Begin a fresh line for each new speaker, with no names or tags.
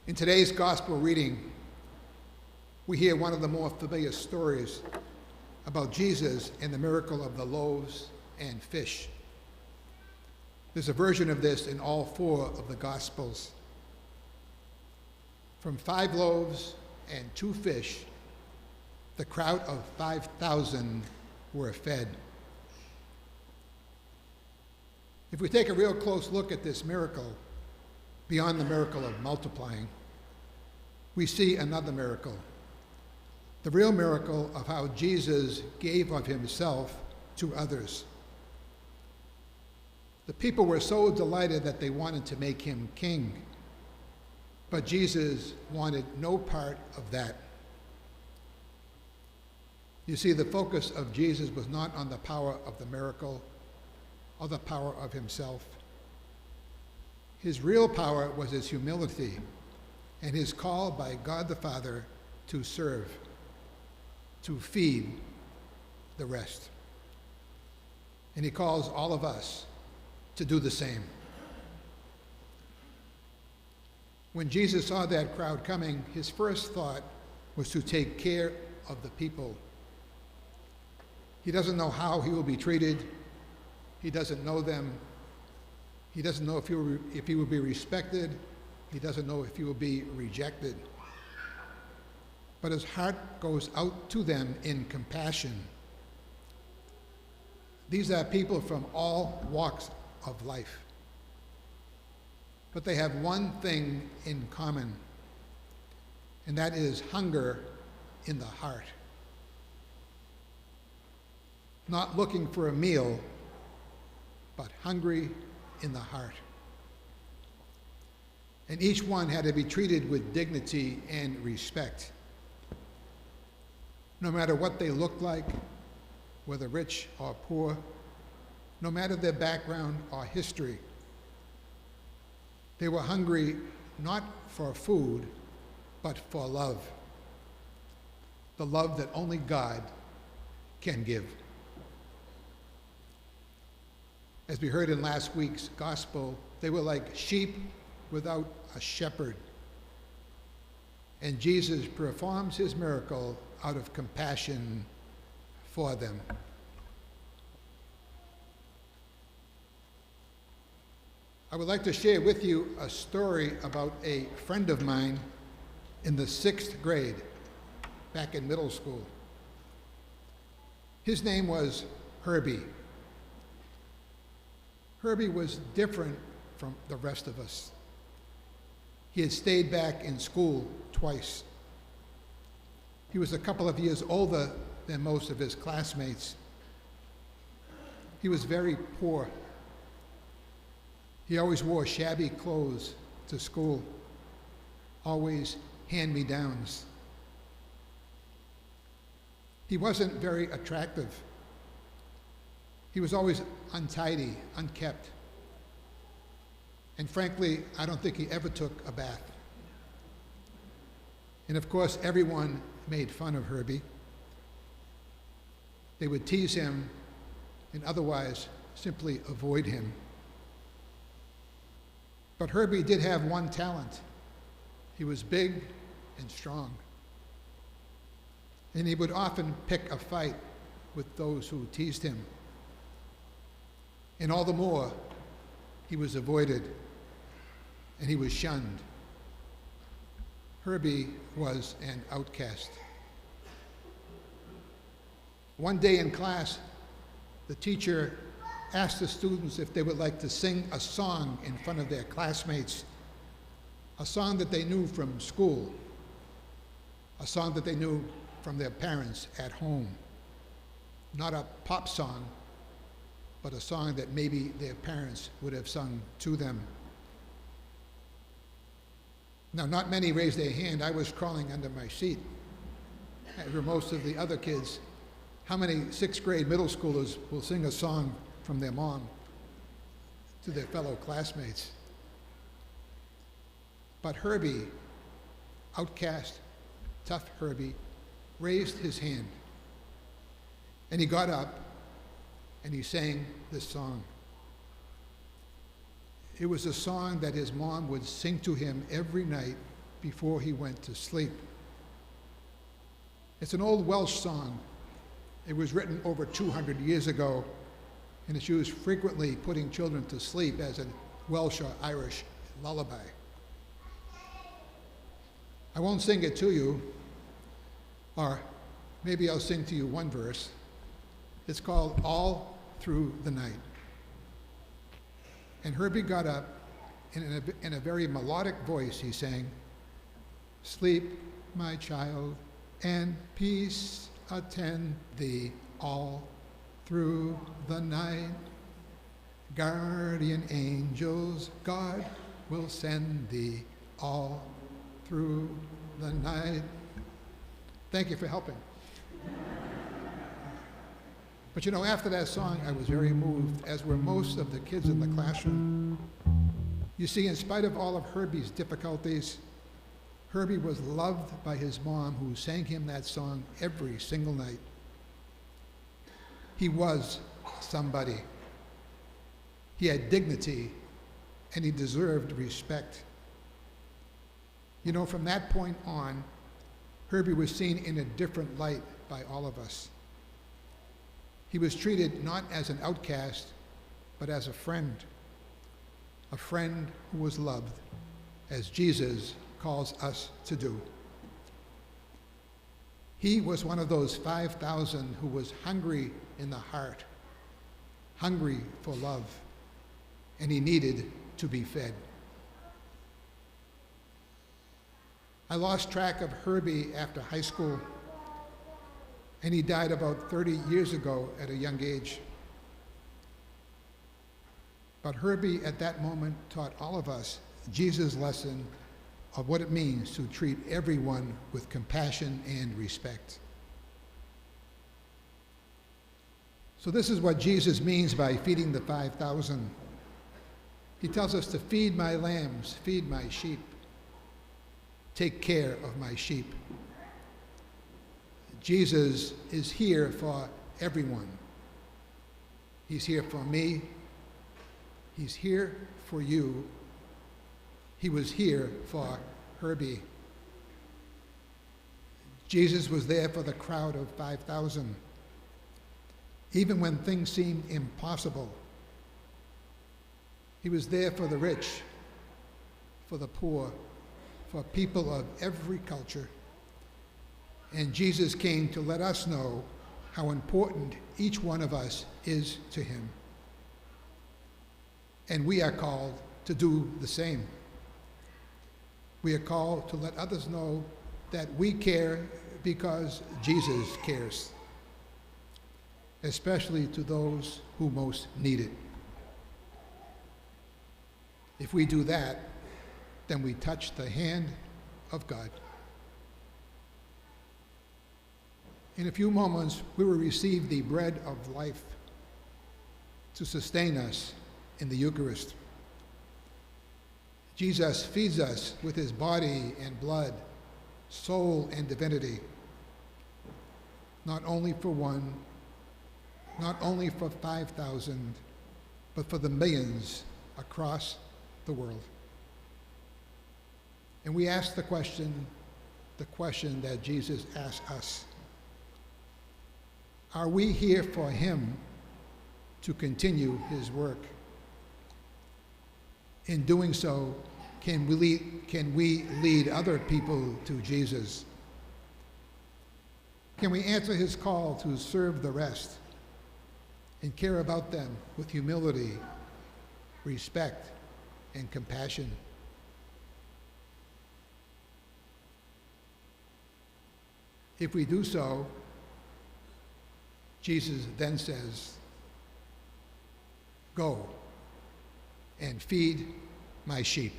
In today's gospel reading, we hear one of the more familiar stories about Jesus and the miracle of the loaves and fish. There's a version of this in all four of the Gospels. From 5 loaves and 2 fish, the crowd of 5,000 were fed. If we take a real close look at this miracle, beyond the miracle of multiplying, we see another miracle. The real miracle of how Jesus gave of himself to others. The people were so delighted that they wanted to make him king, but Jesus wanted no part of that. You see, the focus of Jesus was not on the power of the miracle or the power of himself. His real power was his humility and his call by God the Father to serve, to feed the rest. And he calls all of us to do the same. When Jesus saw that crowd coming, his first thought was to take care of the people. He doesn't know how he will be treated. He doesn't know them. He doesn't know if he will be respected. He doesn't know if he will be rejected. But his heart goes out to them in compassion. These are people from all walks of life. But they have one thing in common, and that is hunger in the heart. Not looking for a meal, but hungry in the heart. And each one had to be treated with dignity and respect. No matter what they looked like, whether rich or poor, no matter their background or history. They were hungry not for food, but for love. The love that only God can give. As we heard in last week's gospel, they were like sheep without a shepherd. And Jesus performs his miracle out of compassion for them. I would like to share with you a story about a friend of mine in the 6th grade, back in middle school. His name was Herbie. Herbie was different from the rest of us. He had stayed back in school twice. He was a couple of years older than most of his classmates. He was very poor. He always wore shabby clothes to school, always hand-me-downs. He wasn't very attractive. He was always untidy, unkept. And frankly, I don't think he ever took a bath. And of course, everyone made fun of Herbie. They would tease him and otherwise simply avoid him. But Herbie did have one talent. He was big and strong. And he would often pick a fight with those who teased him. And all the more, he was avoided and he was shunned. Herbie was an outcast. One day in class, the teacher asked the students if they would like to sing a song in front of their classmates, a song that they knew from school, a song that they knew from their parents at home. Not a pop song, but a song that maybe their parents would have sung to them. Now, not many raised their hand. I was crawling under my seat, as were most of the other kids. How many 6th grade middle schoolers will sing a song from their mom to their fellow classmates? But Herbie, outcast, tough Herbie, raised his hand. And he got up and he sang this song. It was a song that his mom would sing to him every night before he went to sleep. It's an old Welsh song. It was written over 200 years ago, and it's used frequently putting children to sleep as a Welsh or Irish lullaby. I won't sing it to you, or maybe I'll sing to you one verse. It's called All Through the Night. And Herbie got up, and in a very melodic voice he sang, "Sleep, my child, and peace attend thee all through the night. Guardian angels God will send thee all through the night." Thank you for helping. But you know, after that song, I was very moved, as were most of the kids in the classroom. You see, in spite of all of Herbie's difficulties, Herbie was loved by his mom, who sang him that song every single night. He was somebody. He had dignity, and he deserved respect. You know, from that point on, Herbie was seen in a different light by all of us. He was treated not as an outcast, but as a friend who was loved, as Jesus calls us to do. He was one of those 5,000 who was hungry in the heart, hungry for love, and he needed to be fed. I lost track of Herbie after high school, and he died about 30 years ago at a young age. But Herbie at that moment taught all of us Jesus' lesson of what it means to treat everyone with compassion and respect. So this is what Jesus means by feeding the 5,000. He tells us to feed my lambs, feed my sheep, take care of my sheep. Jesus is here for everyone. He's here for me. He's here for you. He was here for Herbie. Jesus was there for the crowd of 5,000. Even when things seemed impossible, he was there for the rich, for the poor, for people of every culture. And Jesus came to let us know how important each one of us is to him. And we are called to do the same. We are called to let others know that we care because Jesus cares, especially to those who most need it. If we do that, then we touch the hand of God. In a few moments, we will receive the bread of life to sustain us in the Eucharist. Jesus feeds us with his body and blood, soul and divinity, not only for one, not only for 5,000, but for the millions across the world. And we ask the question that Jesus asked us. Are we here for him to continue his work? In doing so, can we lead other people to Jesus? Can we answer his call to serve the rest and care about them with humility, respect, and compassion? If we do so, Jesus then says, "Go and feed my sheep."